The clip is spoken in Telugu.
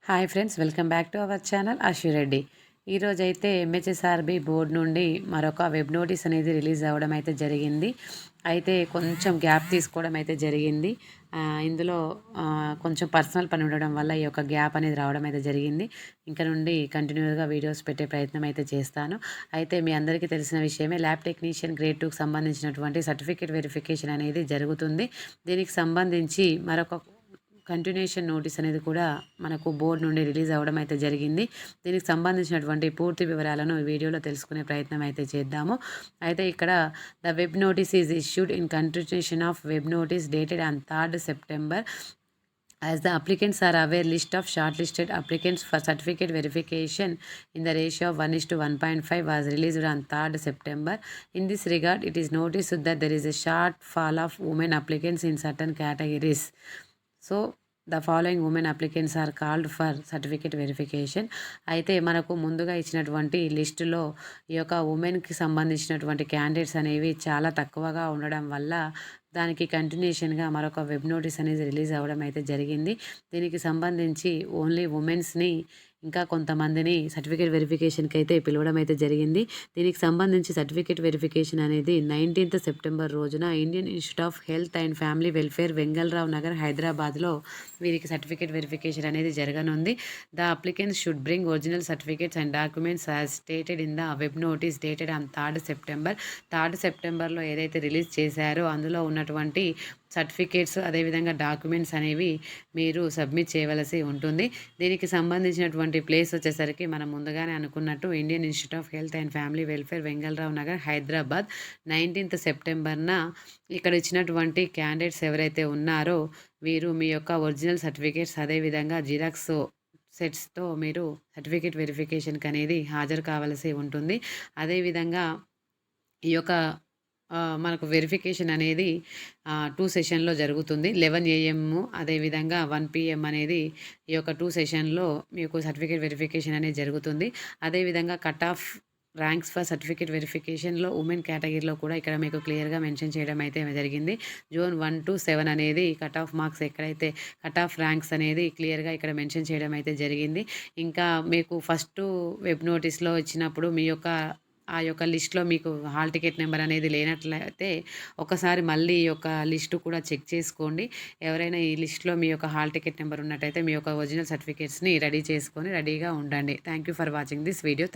Hi friends, welcome back to our channel Ashwireddy. ఈరోజైతే ఎంహెచ్ఎస్ఆర్బి బోర్డు నుండి మరొక వెబ్ నోటీస్ అనేది రిలీజ్ అవ్వడం అయితే జరిగింది. అయితే కొంచెం గ్యాప్ తీసుకోవడం అయితే జరిగింది. ఇందులో కొంచెం పర్సనల్ పని ఉండడం వల్ల ఈ యొక్క గ్యాప్ అనేది రావడం అయితే జరిగింది. ఇంకా నుండి కంటిన్యూగా వీడియోస్ పెట్టే ప్రయత్నం అయితే చేస్తాను. అయితే మీ అందరికీ తెలిసిన విషయమే, ల్యాబ్ టెక్నీషియన్ గ్రేడ్ 2కి సంబంధించినటువంటి సర్టిఫికేట్ వెరిఫికేషన్ అనేది జరుగుతుంది. దీనికి సంబంధించి మరొక కంటిన్యూషన్ నోటీస్ అనేది కూడా మనకు బోర్డు నుండి రిలీజ్ అవ్వడం అయితే జరిగింది. దీనికి సంబంధించినటువంటి పూర్తి వివరాలను ఈ వీడియోలో తెలుసుకునే ప్రయత్నం అయితే చేద్దాము. అయితే ఇక్కడ the web notice is issued in continuation of web notice dated on 3rd September. As the applicants are aware, list of shortlisted applicants for certificate verification in the ratio of 1:1.5 was released on 3rd September. In this regard, it is noticed that there is a shortfall of women applicants in certain categories. So the following women applicants are called for certificate verification. అయితే మనకు ముందుగా ఇచ్చినటువంటి లిస్టులో ఈ యొక్క ఉమెన్కి సంబంధించినటువంటి క్యాండిడేట్స్ అనేవి చాలా తక్కువగా ఉండడం వల్ల దానికి కంటిన్యూషన్గా మరొక వెబ్ నోటీస్ అనేది రిలీజ్ అవ్వడం అయితే జరిగింది. దీనికి సంబంధించి ఓన్లీ ఉమెన్స్ని ఇంకా కొంతమందిని సర్టిఫికేట్ వెరిఫికేషన్కి అయితే పిలవడం అయితే జరిగింది. దీనికి సంబంధించి సర్టిఫికేట్ వెరిఫికేషన్ అనేది 19th September రోజున Indian Institute of Health and Family Welfare, Vengalrao Nagar, హైదరాబాద్లో వీరికి సర్టిఫికేట్ వెరిఫికేషన్ అనేది జరగనుంది. The applicants should bring original certificates and documents as stated in the web notice dated on 3rd September. 3rd Septemberలో ఏదైతే రిలీజ్ చేశారో అందులో ఉన్నటువంటి సర్టిఫికేట్స్ అదేవిధంగా డాక్యుమెంట్స్ అనేవి మీరు సబ్మిట్ చేయవలసి ఉంటుంది. దీనికి సంబంధించినటువంటి ప్లేస్ వచ్చేసరికి మనం ముందుగానే అనుకున్నట్టు Indian Institute of Health and Family Welfare, Vengalrao Nagar, Hyderabad. 19th Septemberన ఇక్కడ ఇచ్చినటువంటి క్యాండిడేట్స్ ఎవరైతే ఉన్నారో వీరు మీ యొక్క ఒరిజినల్ సర్టిఫికేట్స్ అదేవిధంగా జిరాక్స్ సెట్స్తో మీరు సర్టిఫికేట్ వెరిఫికేషన్కి అనేది హాజరు కావాల్సి ఉంటుంది. అదేవిధంగా ఈ యొక్క మనకు వెరిఫికేషన్ అనేది 2 సెషన్లో జరుగుతుంది. 11 AM అదేవిధంగా 1 PM అనేది ఈ యొక్క 2 సెషన్లో మీకు సర్టిఫికేట్ వెరిఫికేషన్ అనేది జరుగుతుంది. అదేవిధంగా cut off ranks for certificate వెరిఫికేషన్లో ఉమెన్ కేటగిరీలో కూడా ఇక్కడ మీకు క్లియర్గా మెన్షన్ చేయడం అయితే జరిగింది. Zone 1 to 7 అనేది కట్ ఆఫ్ మార్క్స్, ఎక్కడైతే కట్ ఆఫ్ ర్యాంక్స్ అనేది క్లియర్గా ఇక్కడ మెన్షన్ చేయడం అయితే జరిగింది. ఇంకా మీకు ఫస్ట్ వెబ్ నోటీస్లో ఇచ్చినప్పుడు మీ యొక్క ఆ యొక్క లిస్ట్లో మీకు హాల్ టికెట్ నెంబర్ అనేది లేనట్లయితే ఒకసారి మళ్ళీ ఈ యొక్క లిస్టు కూడా చెక్ చేసుకోండి. ఎవరైనా ఈ లిస్ట్లో మీ యొక్క హాల్ టికెట్ నెంబర్ ఉన్నట్టయితే మీ యొక్క ఒరిజినల్ సర్టిఫికేట్స్ని రెడీ చేసుకొని రెడీగా ఉండండి. Thank you for watching this video.